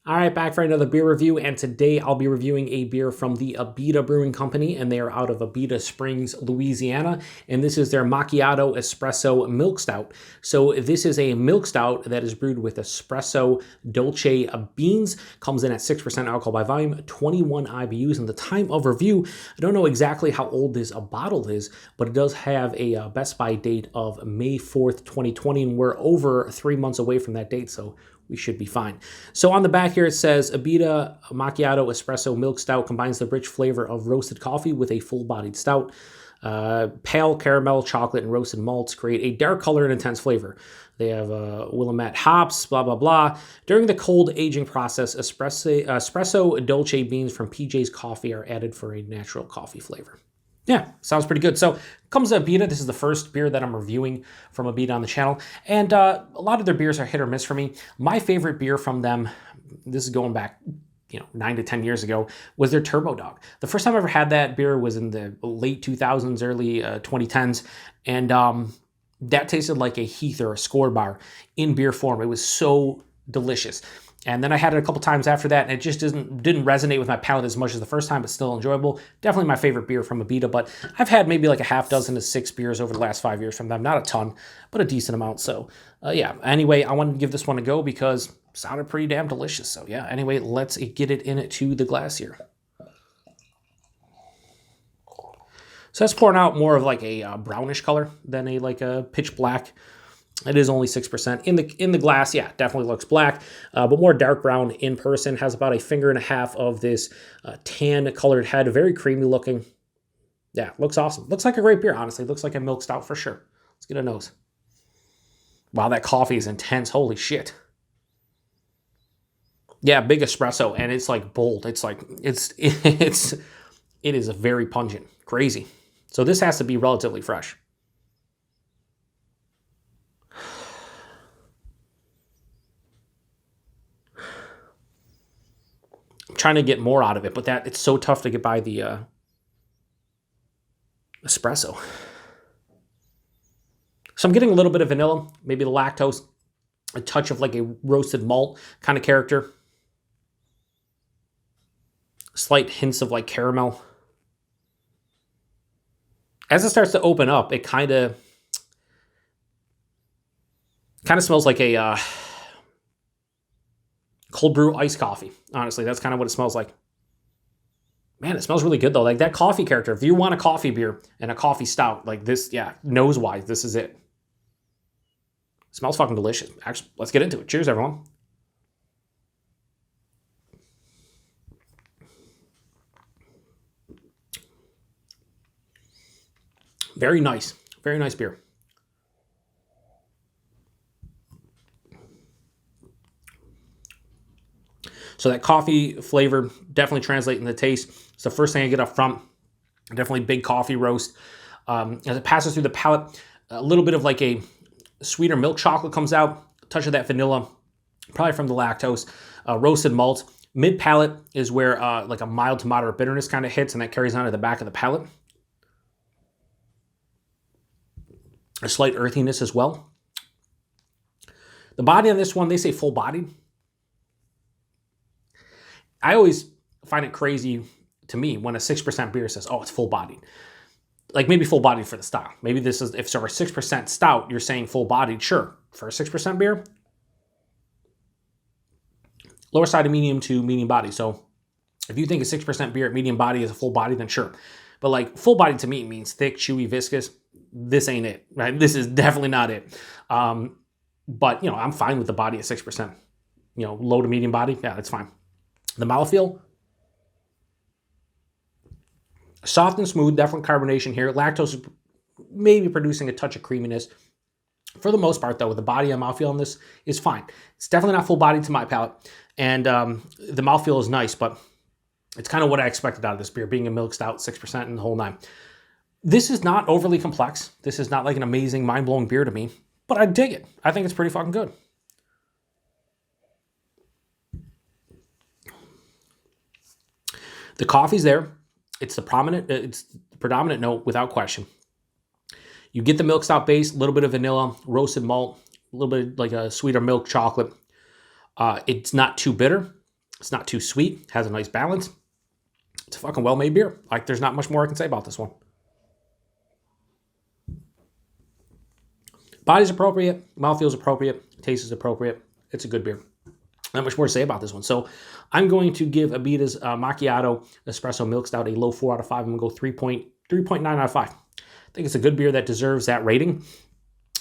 All right, back for another beer review, and today I'll be reviewing a beer from the Abita Brewing Company, and they are out of Abita Springs, Louisiana, and this is their Macchiato Espresso Milk Stout. So this is a milk stout that is brewed with espresso dolce beans, comes in at 6% alcohol by volume, 21 IBUs, and the time of review, I don't know exactly how old this bottle is, but it does have a Best By date of May 4th, 2020, and we're over 3 months away from that date, so we should be fine. So on the back here, it says Abita Macchiato Espresso Milk Stout combines the rich flavor of roasted coffee with a full-bodied stout. Pale caramel, chocolate, and roasted malts create a dark color and intense flavor. They have Willamette hops, blah, blah, blah. During the cold aging process, espresso dolce beans from PJ's Coffee are added for a natural coffee flavor. Yeah, sounds pretty good. So comes to Abita. This is the first beer that I'm reviewing from Abita on the channel. And a lot of their beers are hit or miss for me. My favorite beer from them, this is going back 9 to 10 years ago, was their Turbo Dog. The first time I ever had that beer was in the late 2000s, early 2010s. And that tasted like a Heath or a Score bar in beer form. It was so delicious. And then I had it a couple times after that, and it just didn't resonate with my palate as much as the first time, but still enjoyable. Definitely my favorite beer from Abita, but I've had maybe like a half dozen to 6 beers over the last 5 years from them. Not a ton, but a decent amount. So yeah, anyway, I wanted to give this one a go because it sounded pretty damn delicious. So yeah, anyway, let's get it into the glass here. So that's pouring out more of like a brownish color than a pitch black. It is only 6%. In the glass, yeah, definitely looks black, but more dark brown in person. Has about a finger and a half of this tan colored head, very creamy looking. Yeah, looks awesome. Looks like a great beer, honestly. Looks like a milk stout for sure. Let's get a nose. Wow, that coffee is intense. Holy shit. Yeah, big espresso, and it's like bold. It's like it is very pungent, crazy. So this has to be relatively fresh. Trying to get more out of it, but it's so tough to get by the espresso. So I'm getting a little bit of vanilla, maybe the lactose, a touch of like a roasted malt kind of character, slight hints of like caramel. As it starts to open up, it kind of smells like a cold brew iced coffee. Honestly, that's kind of what it smells like. Man, it smells really good though. Like that coffee character. If you want a coffee beer and a coffee stout, like this, yeah, nose-wise, this is it. It smells fucking delicious. Actually, let's get into it. Cheers, everyone. Very nice. Very nice beer. So that coffee flavor definitely translates in the taste. It's the first thing I get up front. Definitely big coffee roast. As it passes through the palate, a little bit of like a sweeter milk chocolate comes out. A touch of that vanilla, probably from the lactose. Roasted malt. Mid palate is where like a mild to moderate bitterness kind of hits, and that carries on to the back of the palate. A slight earthiness as well. The body on this one, they say full-bodied. I always find it crazy to me when a 6% beer says, oh, it's full-bodied. Like maybe full-bodied for the style. Maybe this is, if it's over 6% stout, you're saying full-bodied. Sure, for a 6% beer, lower side of medium to medium body. So if you think a 6% beer at medium body is a full body, then sure. But like full-bodied to me means thick, chewy, viscous. This ain't it, right? This is definitely not it. But, I'm fine with the body at 6%. Low to medium body, yeah, that's fine. The mouthfeel, soft and smooth, definitely carbonation here. Lactose is maybe producing a touch of creaminess. For the most part, though, the body and mouthfeel on this is fine. It's definitely not full bodied to my palate. And the mouthfeel is nice, but it's kind of what I expected out of this beer, being a milk stout, 6% and the whole nine. This is not overly complex. This is not like an amazing, mind-blowing beer to me, but I dig it. I think it's pretty fucking good. The coffee's there. It's the predominant note without question. You get the milk stout base, a little bit of vanilla, roasted malt, a little bit like a sweeter milk chocolate. It's not too bitter. It's not too sweet. Has a nice balance. It's a fucking well-made beer. Like, there's not much more I can say about this one. Body's appropriate. Mouthfeel's appropriate. Taste is appropriate. It's a good beer. Not much more to say about this one. So I'm going to give Abita's Macchiato Espresso Milk Stout a low 4 out of 5. I'm going to go 3.9 out of 5. I think it's a good beer that deserves that rating.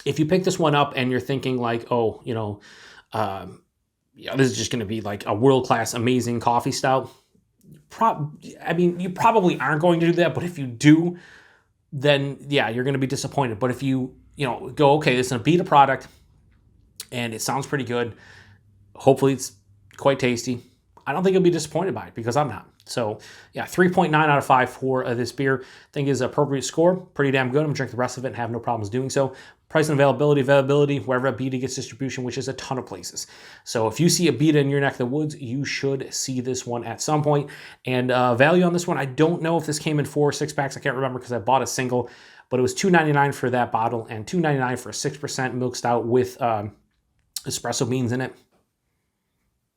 If you pick this one up and you're thinking like, oh, this is just going to be like a world-class, amazing coffee stout, you probably aren't going to do that. But if you do, then yeah, you're going to be disappointed. But if you, go, okay, this is an Abita product and it sounds pretty good. Hopefully it's quite tasty. I don't think you'll be disappointed by it because I'm not. So yeah, 3.9 out of 5 for this beer. I think is an appropriate score. Pretty damn good. I'm going to drink the rest of it and have no problems doing so. Price and availability, wherever Abita gets distribution, which is a ton of places. So if you see Abita in your neck of the woods, you should see this one at some point. And value on this one, I don't know if this came in 4 or 6 packs. I can't remember because I bought a single, but it was $2.99 for that bottle and $2.99 for a 6% milk stout with espresso beans in it.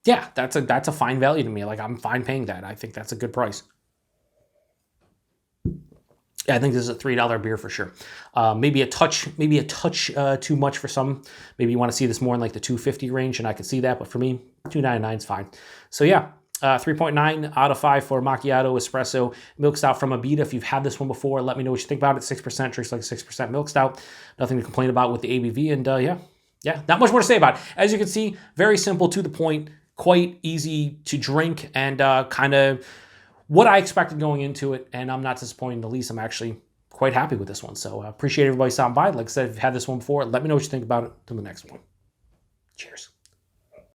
Yeah, that's a fine value to me. Like, I'm fine paying that. I think that's a good price. Yeah, I think this is a $3 beer for sure. Maybe a touch too much for some. Maybe you want to see this more in like the $2.50 range, and I can see that. But for me, $2.99 is fine. So yeah, 3.9 out of 5 for Macchiato Espresso Milk Stout from Abita. If you've had this one before, let me know what you think about it. 6% drinks like a 6% milk stout. Nothing to complain about with the ABV. And yeah, not much more to say about it. As you can see, very simple, to the point. Quite easy to drink and kind of what I expected going into it, and I'm not disappointed in the least. I'm actually quite happy with this one. So I appreciate everybody stopping by. Like I said, if you've had this one before, let me know what you think about it. Till the next one. Cheers.